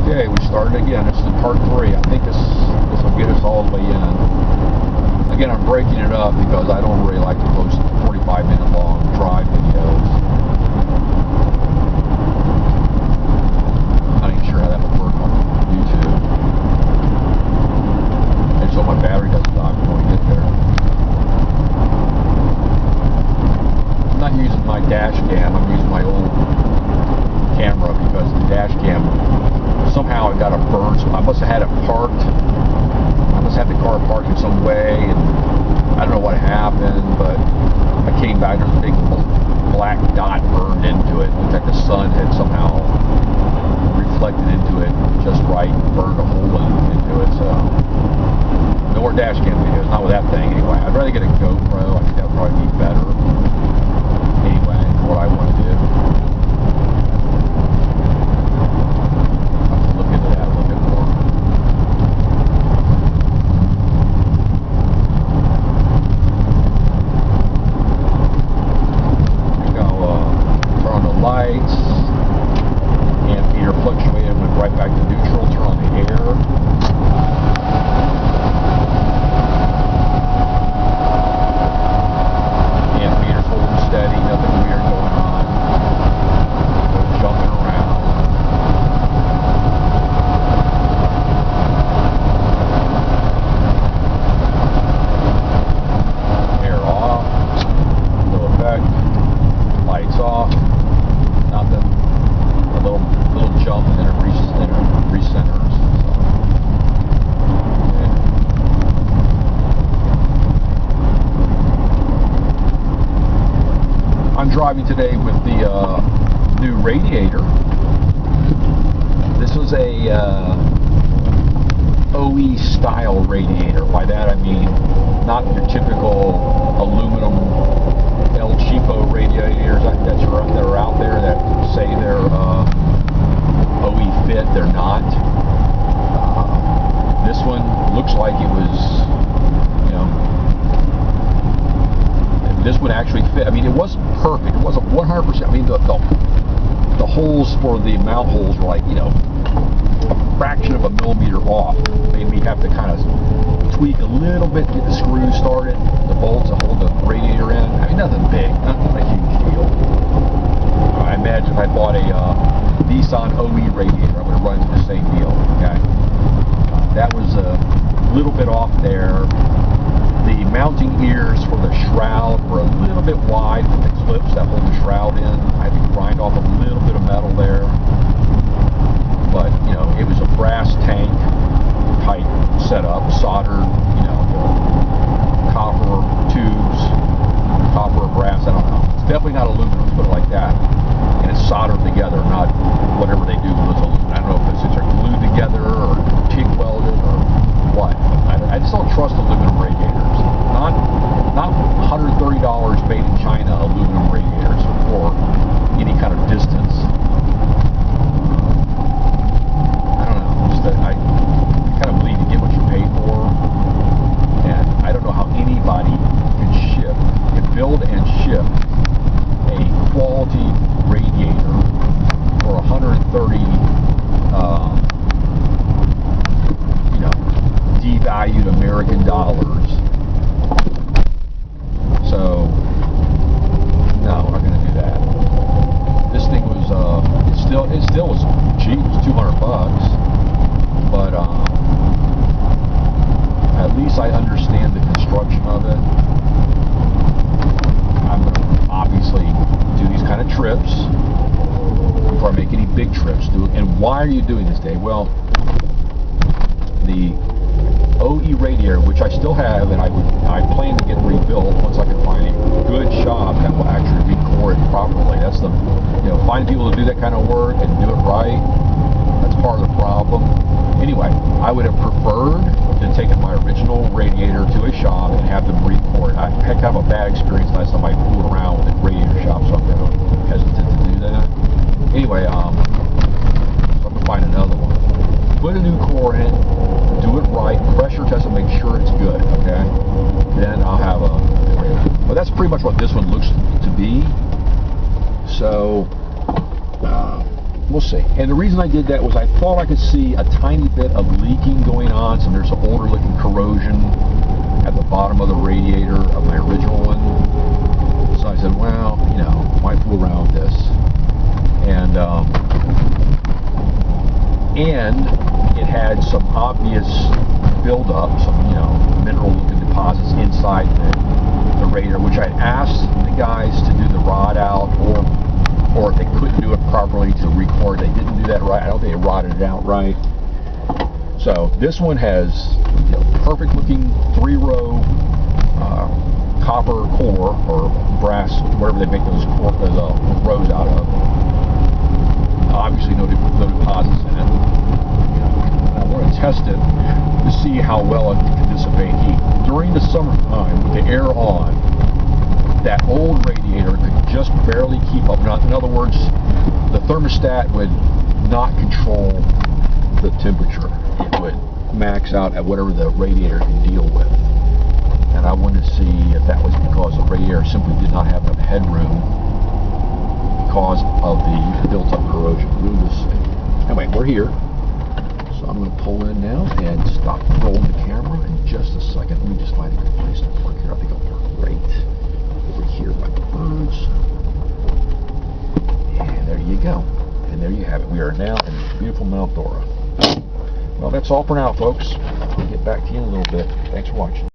Okay, we started again. This is part 3. I think this will get us all the way in. Again, I'm breaking it up because I don't really like to post 45-minute long drive videos. I'm not even sure how that would work on YouTube. And so my battery doesn't die before we get there. I'm not using my dash cam. I'm using my old camera because the dash cam, somehow it got a burn. So I must have had it parked. I must have the car parked in some way, and I don't know what happened, but I came back, there's a big black dot burned into it. Looked like the sun had somehow reflected into it just right, burned a hole into it. So no more dash cam videos, not with that thing anyway. I'd rather get a GoPro. I think that would probably be better anyway, what I want to do. Driving today with the new radiator. This was a OE style radiator. By that I mean not your typical aluminum El Cheapo radiators that are out there that say they're OE fit. They're not. This one looks like it was, this would actually fit. I mean, it wasn't perfect. It wasn't 100%. I mean, the holes for the mount holes were like, a fraction of a millimeter off. Made me have to kind of tweak a little bit to get the screws started, the bolts to hold the radiator in. I mean, nothing big, not a huge deal. I imagine if I bought a Nissan OE radiator, I would have run into the same deal. Okay, that was a little bit off there. The mounting ears for the shroud were a little bit wide for the clips that hold the shroud in. I had to grind off a little bit of metal there. But, it was a brass tank type setup, soldered, the copper tubes, copper or brass, I don't know. It's definitely not aluminum, let's put it like that. And it's soldered together, not whatever they do with those aluminum. I don't know if it's glued together or TIG welded or what. I just don't trust aluminum radiators. Not $130 made in China aluminum radiators for any kind of distance. I don't know. Just that I kind of believe you get what you pay for, and I don't know how anybody can build and ship a quality radiator for 130. Devalued American dollars. So no, we're not going to do that. This thing was it still was cheap. It was $200, but at least I understand the construction of it. I'm going to obviously do these kind of trips before I make any big trips. And why are you doing this, Dave? Well, the OE radiator, which I still have, and I plan to get rebuilt once I can find a good shop that will actually recore it properly. That's the, find people to do that kind of work and do it right. That's part of the problem. Anyway, I would have preferred to take my original radiator to a shop and have them recore it. I had kind of a bad experience last time I fooled around with a radiator shop, so I'm kind of hesitant to do that. Anyway, so I'm gonna find another one. Put a new core in it, do it right, pressure test it, make sure it's good, okay? Then I'll have but that's pretty much what this one looks to be. So, we'll see. And the reason I did that was I thought I could see a tiny bit of leaking going on. So there's some older looking corrosion at the bottom of the radiator of my original one. So I said, well, you know, why fool around with this? And it had some obvious buildup, some, you know, mineral looking deposits inside the radiator, which I asked the guys to do the rod out, or if they couldn't do it properly to record. They didn't do that right. I don't think they rotted it out right. So this one has, you know, perfect looking 3-row copper core or brass, whatever they make those rows out of. Obviously no deposits in it. I want to test it to see how well it can dissipate heat. During the summertime with the air on, that old radiator could just barely keep up. In other words, the thermostat would not control the temperature. It would max out at whatever the radiator can deal with. And I wanted to see if that was because the radiator simply did not have enough headroom because of the built-up corrosion. We'll just see. Anyway, we're here. So I'm going to pull in now and stop rolling the camera in just a second. Let me just find a good place to park here. I think I'll park right over here by the birds. And there you go. And there you have it. We are now in beautiful Mount Dora. Well, that's all for now, folks. I'll get back to you in a little bit. Thanks for watching.